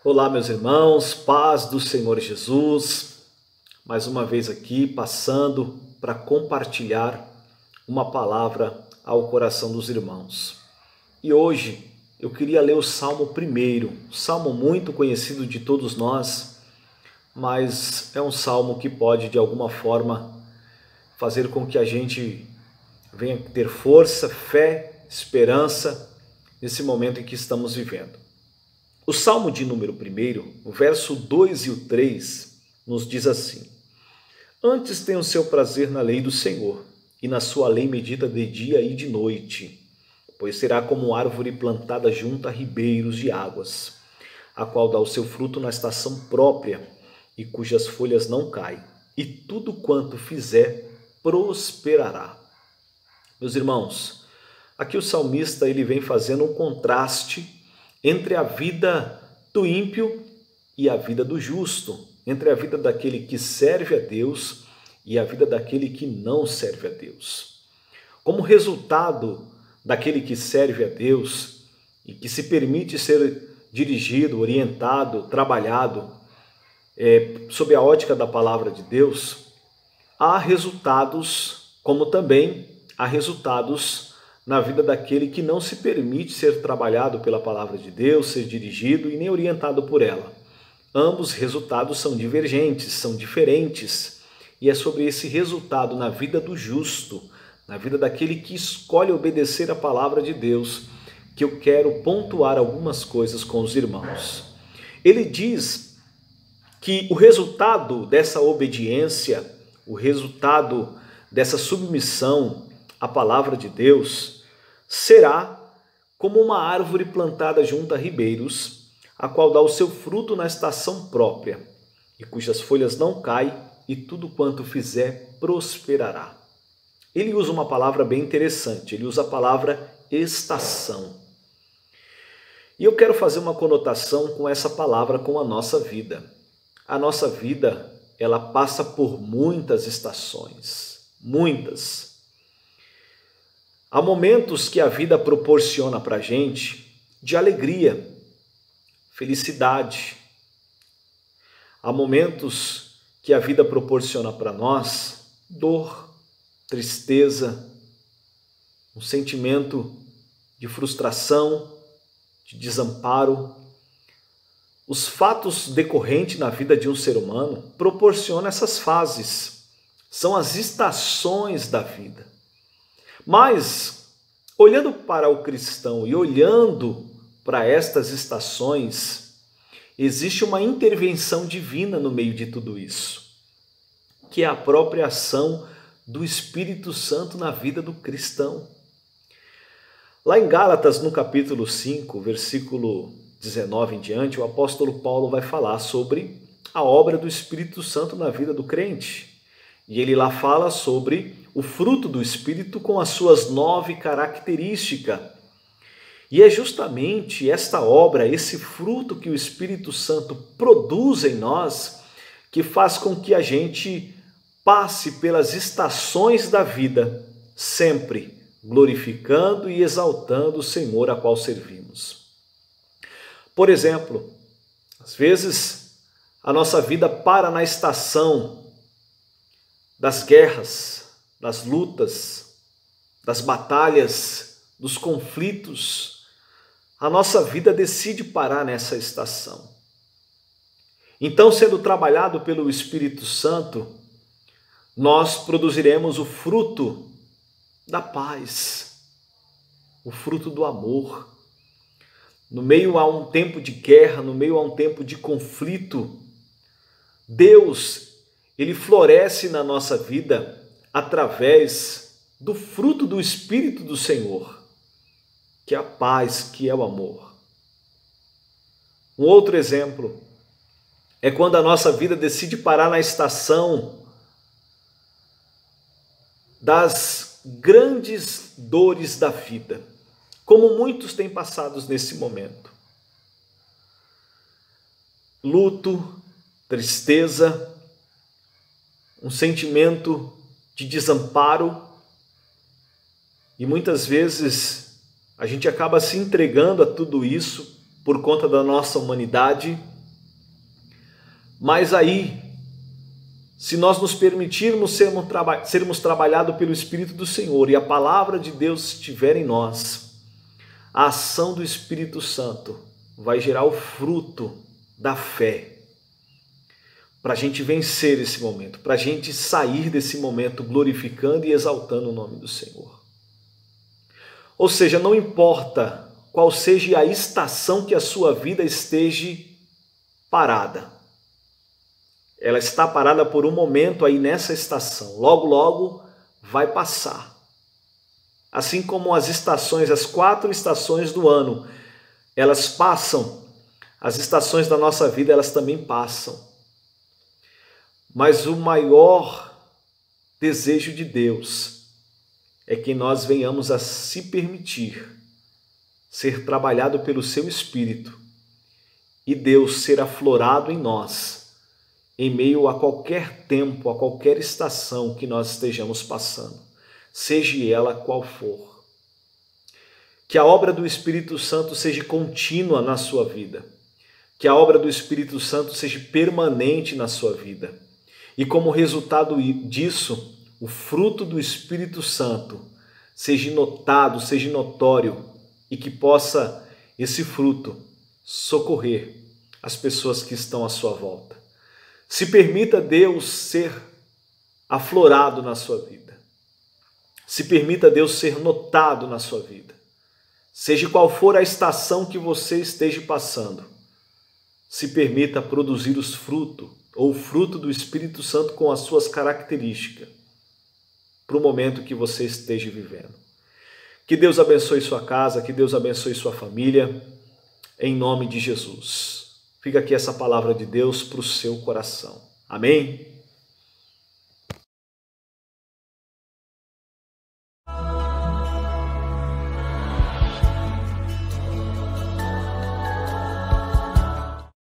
Olá, meus irmãos, paz do Senhor Jesus. Mais uma vez aqui, passando para compartilhar uma palavra ao coração dos irmãos. E hoje eu queria ler o Salmo primeiro, salmo muito conhecido de todos nós, mas é um salmo que pode de alguma forma fazer com que a gente venha ter força, fé, esperança nesse momento em que estamos vivendo. O Salmo de número 1, o verso 2 e o 3, nos diz assim: Antes tem o seu prazer na lei do Senhor, e na sua lei medita de dia e de noite, pois será como árvore plantada junto a ribeiros de águas, a qual dá o seu fruto na estação própria, e cujas folhas não caem, e tudo quanto fizer prosperará. Meus irmãos, aqui o salmista ele vem fazendo um contraste entre a vida do ímpio e a vida do justo, entre a vida daquele que serve a Deus e a vida daquele que não serve a Deus. Como resultado daquele que serve a Deus e que se permite ser dirigido, orientado, trabalhado sob a ótica da palavra de Deus, há resultados, como também há resultados na vida daquele que não se permite ser trabalhado pela palavra de Deus, ser dirigido e nem orientado por ela. Ambos resultados são divergentes, são diferentes, e é sobre esse resultado na vida do justo, na vida daquele que escolhe obedecer a palavra de Deus, que eu quero pontuar algumas coisas com os irmãos. Ele diz que o resultado dessa obediência, o resultado dessa submissão à palavra de Deus, será como uma árvore plantada junto a ribeiros, a qual dá o seu fruto na estação própria, e cujas folhas não caem, e tudo quanto fizer prosperará. Ele usa uma palavra bem interessante, ele usa a palavra estação. E eu quero fazer uma conotação com essa palavra com a nossa vida. A nossa vida, ela passa por muitas estações, muitas. Há momentos que a vida proporciona para a gente de alegria, felicidade. Há momentos que a vida proporciona para nós dor, tristeza, um sentimento de frustração, de desamparo. Os fatos decorrentes na vida de um ser humano proporcionam essas fases. São as estações da vida. Mas, olhando para o cristão e olhando para estas estações, existe uma intervenção divina no meio de tudo isso, que é a própria ação do Espírito Santo na vida do cristão. Lá em Gálatas, no capítulo 5, versículo 19 em diante, o apóstolo Paulo vai falar sobre a obra do Espírito Santo na vida do crente. E ele lá fala sobre o fruto do Espírito com as suas 9 características. E é justamente esta obra, esse fruto que o Espírito Santo produz em nós, que faz com que a gente passe pelas estações da vida, sempre glorificando e exaltando o Senhor a qual servimos. Por exemplo, às vezes a nossa vida para na estação das guerras, das lutas, das batalhas, dos conflitos. A nossa vida decide parar nessa estação. Então, sendo trabalhado pelo Espírito Santo, nós produziremos o fruto da paz, o fruto do amor. No meio a um tempo de guerra, no meio a um tempo de conflito, Deus, ele floresce na nossa vida através do fruto do Espírito do Senhor, que é a paz, que é o amor. Um outro exemplo é quando a nossa vida decide parar na estação das grandes dores da vida, como muitos têm passado nesse momento. Luto, tristeza, um sentimento de desamparo, e muitas vezes a gente acaba se entregando a tudo isso por conta da nossa humanidade, Mas aí, se nós nos permitirmos sermos trabalhados pelo Espírito do Senhor e a palavra de Deus estiver em nós, a ação do Espírito Santo vai gerar o fruto da fé para a gente vencer esse momento, para a gente sair desse momento glorificando e exaltando o nome do Senhor. Ou seja, não importa qual seja a estação que a sua vida esteja parada. Ela está parada por um momento aí nessa estação. Logo, logo vai passar. Assim como as estações, as 4 estações do ano, elas passam, as estações da nossa vida, elas também passam. Mas o maior desejo de Deus é que nós venhamos a se permitir ser trabalhado pelo seu Espírito e Deus ser aflorado em nós, em meio a qualquer tempo, a qualquer estação que nós estejamos passando, seja ela qual for. Que a obra do Espírito Santo seja contínua na sua vida, que a obra do Espírito Santo seja permanente na sua vida. E como resultado disso, o fruto do Espírito Santo seja notado, seja notório e que possa esse fruto socorrer as pessoas que estão à sua volta. Se permita Deus ser aflorado na sua vida. Se permita Deus ser notado na sua vida. Seja qual for a estação que você esteja passando, se permita produzir os frutos, ou o fruto do Espírito Santo com as suas características, para o momento que você esteja vivendo. Que Deus abençoe sua casa, que Deus abençoe sua família, em nome de Jesus. Fica aqui essa palavra de Deus para o seu coração. Amém?